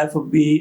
FB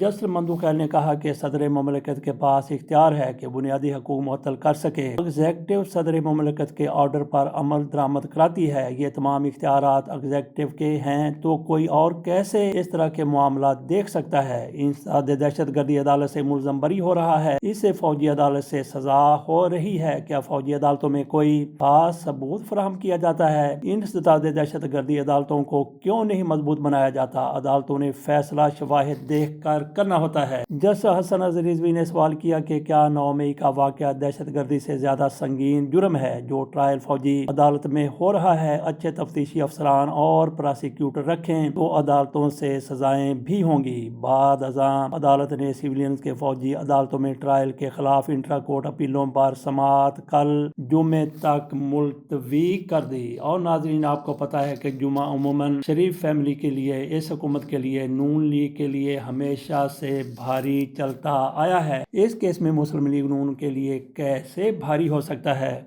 justice Mandokhel نے کہا کہ صدر مملکت کے پاس اختیار ہے کہ بنیادی حقوق معطل کر سکے۔ ایگزیکٹو صدر مملکت کے آرڈر پر عمل درآمد کراتی ہے۔ یہ تمام اختیارات ایگزیکٹو کے ہیں تو کوئی اور کیسے اس طرح کے معاملات دیکھ سکتا ہے؟ انسداد دہشت گردی عدالت سے ملزم بری ہو رہا ہے، اسے فوجی عدالت سے سزا ہو رہی ہے۔ کیا فوجی عدالتوں میں کوئی خاص ثبوت فراہم کیا جاتا ہے؟ انسداد دہشت گردی عدالتوں کو کیوں نہیں مضبوط بنایا جاتا؟ عدالتوں نے فیصلہ شواہد دیکھ کر کرنا ہوتا ہے۔ جسٹس حسن عزیز رضوی نے سوال کیا کہ کیا 9 مئی کا واقعہ دہشت گردی سے زیادہ سنگین جرم ہے جو ٹرائل فوجی عدالت میں ہو رہا ہے؟ اچھے تفتیشی افسران اور پراسیکیوٹر رکھیں تو عدالتوں سے سزائیں بھی ہوں گی۔ بعد ازاں عدالت نے سویلینز کے فوجی عدالتوں میں ٹرائل کے خلاف انٹرا کورٹ اپیلوں پر سماعت کل جمعے تک ملتوی کر دی۔ اور ناظرین، آپ کو پتہ ہے کہ جمعہ عموماً شریف فیملی کے لیے، اس حکومت کے لیے، نون لیگ کے لیے ہمیشہ سے بھاری چلتا آیا ہے۔ اس کیس میں مسلم لیگ نون کے لیے کیسے بھاری ہو سکتا ہے؟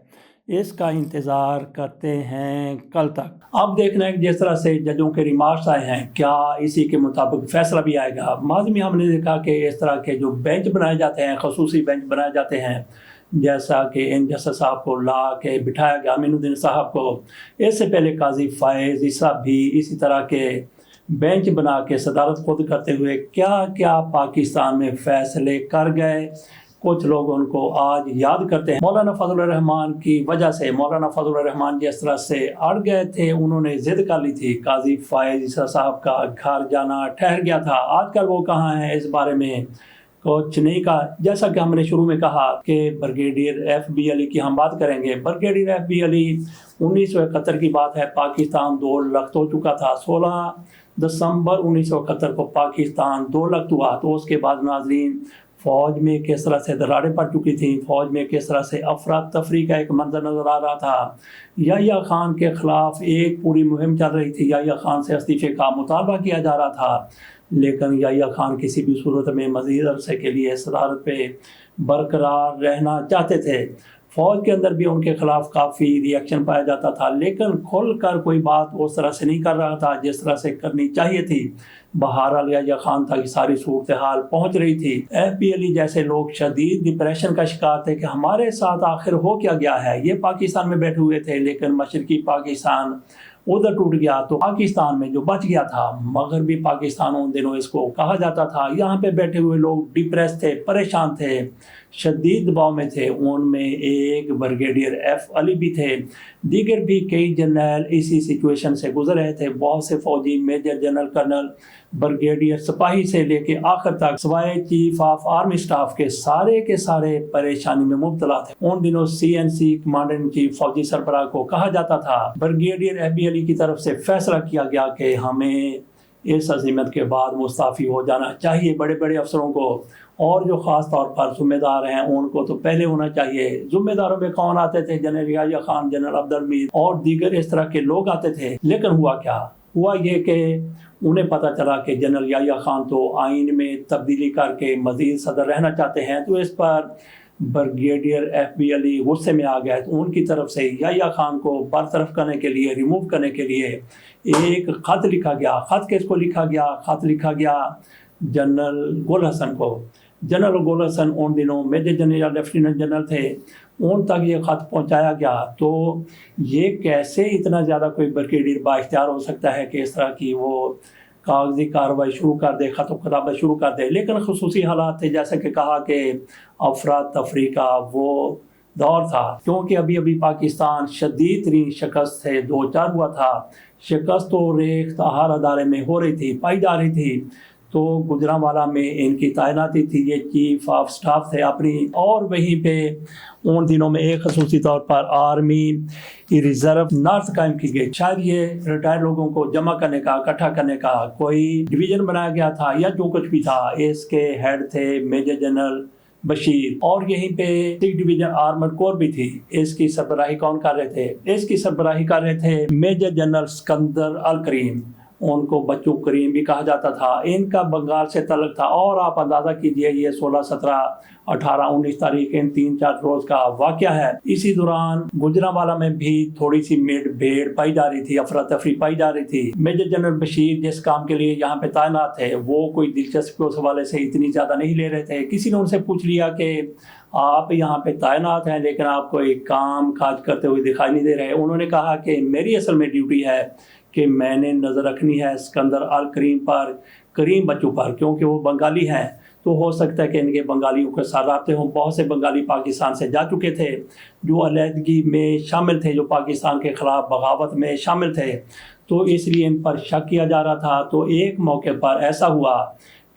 اس کا انتظار کرتے ہیں کل تک۔ اب دیکھنا ہے کہ جس طرح سے ججوں کے ریمارکس آئے ہیں، کیا اسی کے مطابق فیصلہ بھی آئے گا؟ ماضی میں ہم نے دیکھا کہ اس طرح کے جو بینچ بنائے جاتے ہیں، خصوصی بینچ بنائے جاتے ہیں، جیسا کہ ان جسٹس صاحب کو لا کے بٹھایا گیا، امین الدین صاحب کو، اس سے پہلے قاضی فائز عیسیٰ بھی اسی طرح کے بینچ بنا کے صدارت خود کرتے ہوئے کیا کیا پاکستان میں فیصلے کر گئے۔ کچھ لوگ ان کو آج یاد کرتے ہیں۔ مولانا فضل الرحمان کی وجہ سے، مولانا فضل الرحمان جس طرح سے اڑ گئے تھے، انہوں نے ضد کر لی تھی، قاضی فائز عیسیٰ صاحب کا گھر جانا ٹھہر گیا تھا۔ آج کل وہ کہاں ہیں؟ اس بارے میں کچھ نہیں کہا۔ جیسا کہ ہم نے شروع میں کہا کہ بریگیڈیئر ایف بی علی کی ہم بات کریں گے۔ بریگیڈیئر ایف بی علی 1971 کی بات ہے، پاکستان 2 لخت ہو چکا تھا۔ 16 دسمبر 1971 کو پاکستان 2 لخت ہوا۔ تو اس کے بعد ناظرین، فوج میں کس طرح سے دراڑیں پڑ چکی تھیں، فوج میں کس طرح سے افراتفری کا ایک منظر نظر آ رہا تھا۔ یحییٰ خان کے خلاف ایک پوری مہم چل رہی تھی، یحییٰ خان سے استعفے کا مطالبہ کیا جا رہا تھا، لیکن یحییٰ خان کسی بھی صورت میں مزید عرصے کے لیے صدارت پہ برقرار رہنا چاہتے تھے۔ فوج کے اندر بھی ان کے خلاف کافی ری ایکشن پایا جاتا تھا، لیکن کھل کر کوئی بات اس طرح سے نہیں کر رہا تھا جس طرح سے کرنی چاہیے تھی۔ بہرحال یحییٰ خان تک ساری صورتحال پہنچ رہی تھی۔ ایف بی علی جیسے لوگ شدید ڈپریشن کا شکار تھے کہ ہمارے ساتھ آخر ہو کیا گیا ہے۔ یہ پاکستان میں بیٹھے ہوئے تھے، لیکن مشرقی پاکستان ادھر ٹوٹ گیا تو پاکستان میں جو بچ گیا تھا، مغربی پاکستان ان دنوں اس کو کہا جاتا تھا، یہاں پہ بیٹھے ہوئے لوگ ڈپریس تھے، پریشان تھے، شدید دباؤ میں تھے۔ ان میں ایک بریگیڈیئر ایف علی بھی تھے، دیگر بھی کئی جنرل اسی سچویشن سے گزر رہے تھے۔ بہت سے فوجی میجر جنرل، کرنل، بریگیڈیئر، سپاہی سے لے کے آخر تک سوائے چیف آف آرمی سٹاف کے سارے پریشانی میں مبتلا تھے۔ ان دنوں CNC کمانڈر ان چیف فوجی سربراہ کو کہا جاتا تھا۔ بریگیڈیئر ایف بی علی کی طرف سے فیصلہ کیا گیا کہ ہمیں اس عزیمت کے بعد مستعفی ہو جانا چاہیے۔ بڑے بڑے افسروں کو اور جو خاص طور پر ذمہ دار ہیں ان کو تو پہلے ہونا چاہیے۔ ذمہ داروں میں کون آتے تھے؟ جنرل یحییٰ خان، جنرل عبدالحمید اور دیگر اس طرح کے لوگ آتے تھے۔ لیکن ہوا کیا؟ ہوا یہ کہ انہیں پتہ چلا کہ جنرل یحییٰ خان تو آئین میں تبدیلی کر کے مزید صدر رہنا چاہتے ہیں، تو اس پر بریگیڈیئر ایف بی علی غصے میں آ گئے۔ تو ان کی طرف سے یحییٰ خان کو برطرف کرنے کے لیے، ریموو کرنے کے لیے ایک خط لکھا گیا۔ خط کس کو لکھا گیا؟ خط لکھا گیا جنرل گل حسن کو۔ جنرل گل حسن ان دنوں میجر جنرل یا لیفٹیننٹ جنرل تھے، ان تک یہ خط پہنچایا گیا۔ تو یہ کیسے اتنا زیادہ کوئی بریگیڈیئر با اختیار ہو سکتا ہے کہ اس طرح کی وہ کاغذی کارروائی شروع کر دے، خط و خطابت شروع کر دے؟ لیکن خصوصی حالات تھے، جیسا کہ کہا کہ افراتفری کا وہ دور تھا، کیونکہ ابھی پاکستان شدید ترین شکست سے دو چار ہوا تھا۔ شکست و ریخت ہر ادارے میں ہو رہی تھی، پائی جا رہی تھی۔ تو گجرانوالا میں ان کی تعیناتی تھی، یہ چیف آف سٹاف تھے اپنی، اور وہیں پہ ان دنوں میں ایک خصوصی طور پر آرمی ریزرو نارتھ قائم کی گئی۔ شاید یہ ریٹائر لوگوں کو جمع کرنے کا، اکٹھا کرنے کا کوئی ڈویژن بنایا گیا تھا یا جو کچھ بھی تھا۔ اس کے ہیڈ تھے میجر جنرل بشیر، اور یہیں پہ 6 ڈویژن آرمڈ کور بھی تھی۔ اس کی سربراہی کون کر رہے تھے؟ اس کی سربراہی کر رہے تھے میجر جنرل اسکندر الکریم۔ ان کو بچو کریم بھی کہا جاتا تھا، ان کا بنگال سے تعلق تھا۔ اور آپ اندازہ کیجئے یہ 16، 17، 18، 19 تاریخ ان 3-4 روز کا واقعہ ہے۔ اسی دوران گجرانوالہ میں بھی تھوڑی سی بھیڑ پائی جا رہی تھی، افراتفری پائی جا رہی تھی۔ میجر جنرل بشیر جس کام کے لیے یہاں پہ تعینات تھے وہ کوئی دلچسپی اس حوالے سے اتنی زیادہ نہیں لے رہے تھے۔ کسی نے ان سے پوچھ لیا کہ آپ یہاں پہ تعینات ہیں لیکن آپ کو ایک کام کاج کرتے ہوئے دکھائی نہیں دے رہے۔ انہوں نے کہا کہ میری اصل میں ڈیوٹی ہے کہ میں نے نظر رکھنی ہے اسکندر آل کریم پر، کریم بچوں پر، کیونکہ وہ بنگالی ہیں تو ہو سکتا ہے کہ ان کے بنگالیوں کے ساتھ رابطے ہوں۔ بہت سے بنگالی پاکستان سے جا چکے تھے جو علیحدگی میں شامل تھے، جو پاکستان کے خلاف بغاوت میں شامل تھے، تو اس لیے ان پر شک کیا جا رہا تھا۔ تو ایک موقع پر ایسا ہوا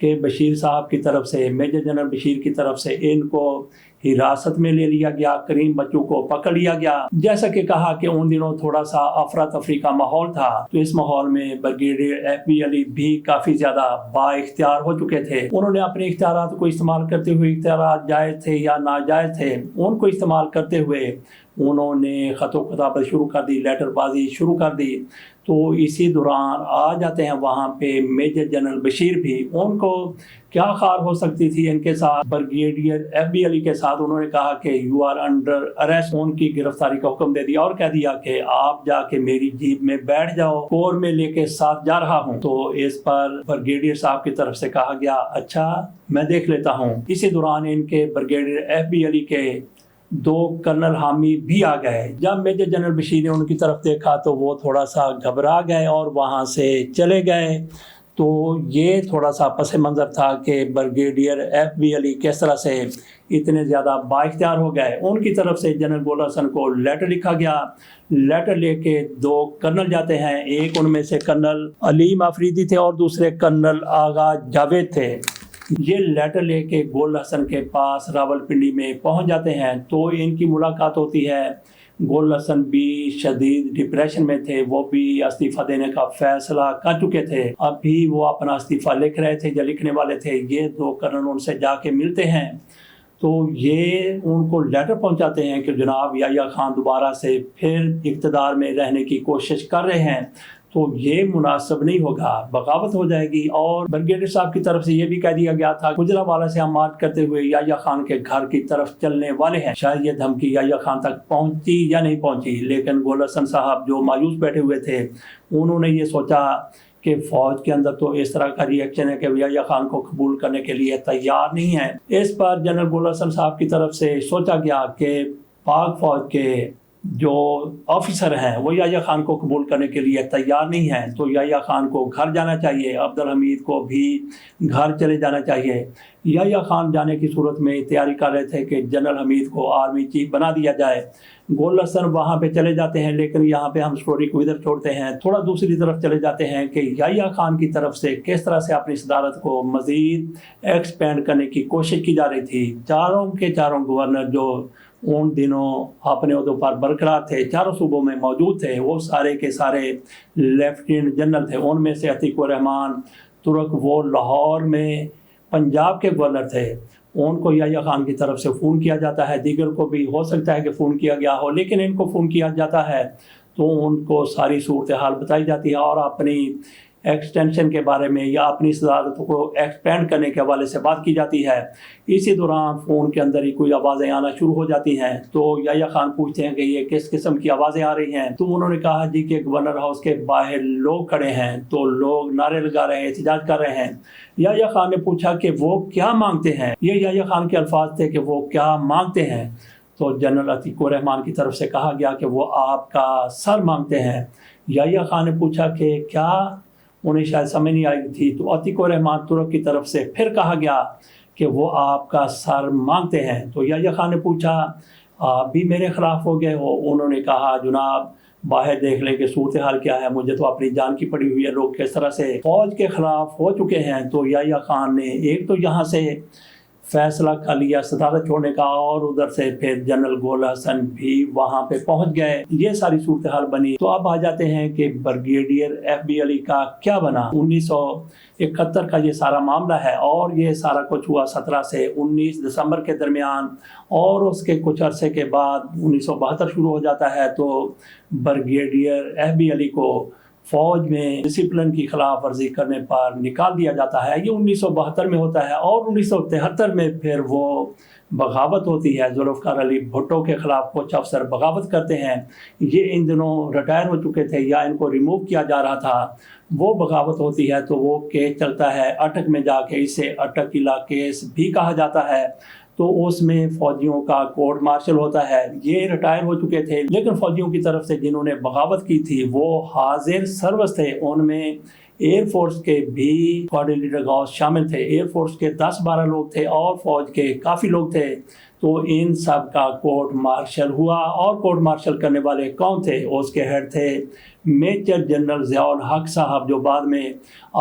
کہ بشیر صاحب کی طرف سے، میجر جنرل بشیر کی طرف سے ان کو حراست میں لے لیا گیا، کریم بچوں کو پکڑ لیا گیا۔ جیسا کہ کہا کہ ان دنوں تھوڑا سا افراتفری کا ماحول تھا، تو اس ماحول میں بریگیڈیئر FB علی بھی کافی زیادہ با اختیار ہو چکے تھے۔ انہوں نے اپنے اختیارات کو استعمال کرتے ہوئے، اختیارات جائز تھے یا ناجائز تھے، ان کو استعمال کرتے ہوئے انہوں نے خط و کتابت شروع کر دی، لیٹر بازی شروع کر دی۔ تو اسی دوران آ جاتے ہیں وہاں پہ میجر جنرل بشیر بھی۔ ان کو کیا خار ہو سکتی تھی ان کے ساتھ، بریگیڈیئر FB علی کے ساتھ؟ انہوں نے کہا کہ یو آر انڈر اریسٹ، ان کی گرفتاری کا حکم دے دیا اور کہہ دیا کہ آپ جا کے میری جیپ میں بیٹھ جاؤ، کور میں لے کے ساتھ جا رہا ہوں۔ تو اس پر بریگیڈیئر صاحب کی طرف سے کہا گیا اچھا میں دیکھ لیتا ہوں۔ اسی دوران ان کے بریگیڈیئر FB علی کے 2 کرنل حامی بھی آ گئے۔ جب میجر جنرل بشیر نے ان کی طرف دیکھا تو وہ تھوڑا سا گھبرا گئے اور وہاں سے چلے گئے۔ تو یہ تھوڑا سا پس منظر تھا کہ بریگیڈیئر FB علی کس طرح سے اتنے زیادہ با اختیار ہو گئے۔ ان کی طرف سے جنرل گول حسن کو لیٹر لکھا گیا۔ لیٹر لے کے 2 کرنل جاتے ہیں، ایک ان میں سے کرنل علیم آفریدی تھے اور دوسرے کرنل آغا جاوید تھے۔ یہ لیٹر لے کے گول حسن کے پاس راولپنڈی میں پہنچ جاتے ہیں تو ان کی ملاقات ہوتی ہے۔ گول حسن بھی شدید ڈپریشن میں تھے، وہ بھی استعفیٰ دینے کا فیصلہ کر چکے تھے، اب بھی وہ اپنا استعفیٰ لکھ رہے تھے یا لکھنے والے تھے۔ یہ 2 کرنل ان سے جا کے ملتے ہیں تو یہ ان کو لیٹر پہنچاتے ہیں کہ جناب یحییٰ خان دوبارہ سے پھر اقتدار میں رہنے کی کوشش کر رہے ہیں، تو یہ مناسب نہیں ہوگا، بغاوت ہو جائے گی۔ اور بریگیڈیئر صاحب کی طرف سے یہ بھی کہہ دیا گیا تھا گجرانوالہ سے ہم مارچ کرتے ہوئے یحییٰ خان کے گھر کی طرف چلنے والے ہیں۔ شاید یہ دھمکی یحییٰ خان تک پہنچی یا نہیں پہنچی، لیکن گول حسن صاحب جو مایوس بیٹھے ہوئے تھے انہوں نے یہ سوچا کہ فوج کے اندر تو اس طرح کا ری ایکشن ہے کہ یحییٰ خان کو قبول کرنے کے لیے تیار نہیں ہے۔ اس پر جنرل گول حسن صاحب کی طرف سے سوچا گیا کہ پاک فوج کے جو آفیسر ہیں وہ یحییٰ خان کو قبول کرنے کے لیے تیار نہیں ہیں، تو یحییٰ خان کو گھر جانا چاہیے، عبدالحمید کو بھی گھر چلے جانا چاہیے۔ یحییٰ خان جانے کی صورت میں تیاری کر رہے تھے کہ جنرل حمید کو آرمی چیف بنا دیا جائے۔ گول حسن وہاں پہ چلے جاتے ہیں، لیکن یہاں پہ ہم سٹوری کو ادھر چھوڑتے ہیں، تھوڑا دوسری طرف چلے جاتے ہیں کہ یحییٰ خان کی طرف سے کس طرح سے اپنی صدارت کو مزید ایکسپینڈ کرنے کی کوشش کی جا رہی تھی۔ چاروں کے چاروں گورنر جو ان دنوں اپنے عہدوں پر برقرار تھے، چاروں صوبوں میں موجود تھے، وہ سارے کے سارے لیفٹیننٹ جنرل تھے۔ ان میں سے عتیق الرحمان ترک وہ لاہور میں پنجاب کے گورنر تھے، ان کو یحییٰ خان کی طرف سے فون کیا جاتا ہے، دیگر کو بھی ہو سکتا ہے کہ فون کیا گیا ہو، لیکن ان کو فون کیا جاتا ہے تو ان کو ساری صورتحال بتائی جاتی ہے اور اپنی ایکسٹینشن کے بارے میں یا اپنی صدارت کو ایکسپینڈ کرنے کے حوالے سے بات کی جاتی ہے۔ اسی دوران فون کے اندر ہی کوئی آوازیں آنا شروع ہو جاتی ہیں، تو یحییٰ خان پوچھتے ہیں کہ یہ کس قسم کی آوازیں آ رہی ہیں؟ تو انہوں نے کہا جی کہ گورنر ہاؤس کے باہر لوگ کھڑے ہیں، تو لوگ نعرے لگا رہے ہیں، احتجاج کر رہے ہیں۔ یحییٰ خان نے پوچھا کہ وہ کیا مانگتے ہیں؟ یہ یحییٰ خان کے الفاظ تھے کہ وہ کیا مانگتے ہیں؟ تو جنرل عتیق الرحمان کی طرف سے کہا گیا کہ وہ آپ کا سر مانگتے ہیں۔ یحییٰ خان نے پوچھا کہ کیا؟ انہیں شاید سمجھ نہیں آئی تھی، تو عتیق الرحمان ترک کی طرف سے پھر کہا گیا کہ وہ آپ کا سر مانگتے ہیں۔ تو یحییٰ خان نے پوچھا آپ بھی میرے خلاف ہو گئے ہو؟ انہوں نے کہا جناب باہر دیکھ لیں کہ صورتحال کیا ہے، مجھے تو اپنی جان کی پڑی ہوئی ہے، لوگ کس طرح سے فوج کے خلاف ہو چکے ہیں۔ تو یحییٰ خان نے ایک تو یہاں سے فیصلہ کر لیا صدارت چھوڑنے کا، اور ادھر سے پھر جنرل گول حسن بھی وہاں پہ پہنچ گئے، یہ ساری صورتحال بنی۔ تو اب آ جاتے ہیں کہ بریگیڈیئر FB علی کا کیا بنا۔ 1971 کا یہ سارا معاملہ ہے، اور یہ سارا کچھ ہوا 17 سے 19 دسمبر کے درمیان، اور اس کے کچھ عرصے کے بعد 1972 شروع ہو جاتا ہے۔ تو بریگیڈیئر FB علی کو فوج میں ڈسپلن کی خلاف ورزی کرنے پر نکال دیا جاتا ہے. یہ 1972 میں ہوتا ہے اور 1973 میں پھر وہ بغاوت ہوتی ہے. ذوالفقار علی بھٹو کے خلاف کچھ افسر بغاوت کرتے ہیں. یہ ان دنوں ریٹائر ہو چکے تھے یا ان کو ریموو کیا جا رہا تھا. وہ بغاوت ہوتی ہے تو وہ کیس چلتا ہے اٹک میں جا کے. اسے اٹک قلعہ کیس بھی کہا جاتا ہے. تو اس میں فوجیوں کا کورٹ مارشل ہوتا ہے. یہ ریٹائر ہو چکے تھے لیکن فوجیوں کی طرف سے جنہوں نے بغاوت کی تھی وہ حاضر سروس تھے. ان میں ایئر فورس کے بھی کوآرڈینیٹر غوث شامل تھے. ایئر فورس کے 10-12 لوگ تھے اور فوج کے کافی لوگ تھے. تو ان سب کا کورٹ مارشل ہوا. اور کورٹ مارشل کرنے والے کون تھے؟ اس کے ہیڈ تھے میجر جنرل ضیاء الحق صاحب جو بعد میں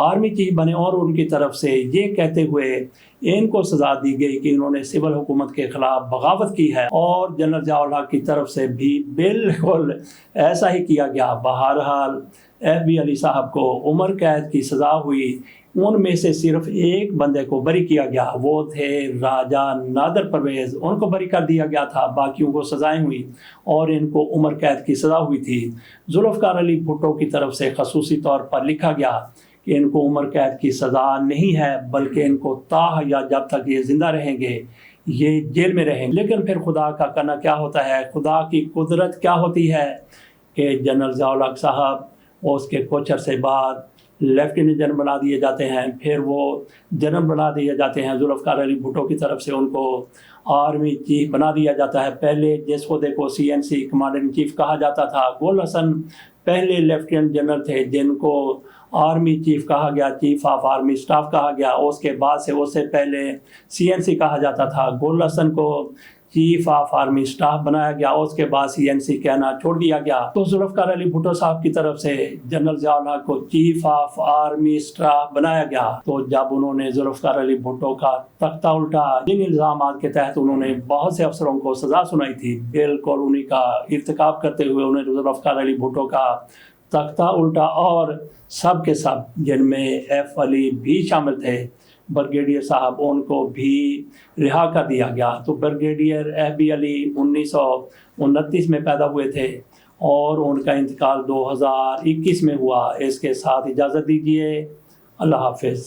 آرمی چیف بنے. اور ان کی طرف سے یہ کہتے ہوئے ان کو سزا دی گئی کہ انہوں نے سول حکومت کے خلاف بغاوت کی ہے. اور جنرل ضیاء الحق کی طرف سے بھی بالکل ایسا ہی کیا گیا. بہرحال FB علی صاحب کو عمر قید کی سزا ہوئی. ان میں سے صرف ایک بندے کو بری کیا گیا. وہ تھے راجہ نادر پرویز. ان کو بری کر دیا گیا تھا. باقیوں کو سزائیں ہوئی اور ان کو عمر قید کی سزا ہوئی تھی. ذوالفقار علی بھٹو کی طرف سے خصوصی طور پر لکھا گیا کہ ان کو عمر قید کی سزا نہیں ہے بلکہ ان کو تاحیات جب تک یہ زندہ رہیں گے یہ جیل میں رہیں گے. لیکن پھر خدا کا کرنا کیا ہوتا ہے، خدا کی قدرت کیا ہوتی ہے کہ جنرل ضیاء الحق صاحب اس کے کچھ عرصے بعد لیفٹیننٹ جنرل بنا دیے جاتے ہیں. پھر وہ جنرل بنا دیے جاتے ہیں. ذوالفقار علی بھٹو کی طرف سے ان کو آرمی چیف بنا دیا جاتا ہے. پہلے جس عہدے کو CNC کمانڈر ان چیف کہا جاتا تھا، گل حسن پہلے لیفٹیننٹ جنرل تھے جن کو آرمی چیف کہا گیا، چیف آف آرمی اسٹاف کہا گیا. اس کے بعد سے اس سے پہلے CNC کہا جاتا تھا. گل حسن کو چیف آف آرمی اسٹاف بنایا گیا. اس کے بعد CNC کہنا چھوڑ دیا گیا. تو ذوالفقار علی بھٹو صاحب کی طرف سے جنرل ضیاء الحق کو چیف آف آرمی اسٹاف بنایا گیا. تو جب انہوں نے ذوالفقار علی بھٹو کا تختہ الٹا، جن الزامات کے تحت انہوں نے بہت سے افسروں کو سزا سنائی تھی، بالکل انہی کا ارتکاب کرتے ہوئے انہیں ذوالفقار علی بھٹو کا تختہ الٹا. اور سب کے سب جن میں F علی بھی شامل تھے، بریگیڈیئر صاحب، ان کو بھی رہا کر دیا گیا. تو بریگیڈیئر FB علی 1929 میں پیدا ہوئے تھے اور ان کا انتقال 2021 میں ہوا. اس کے ساتھ اجازت دیجیے. اللہ حافظ.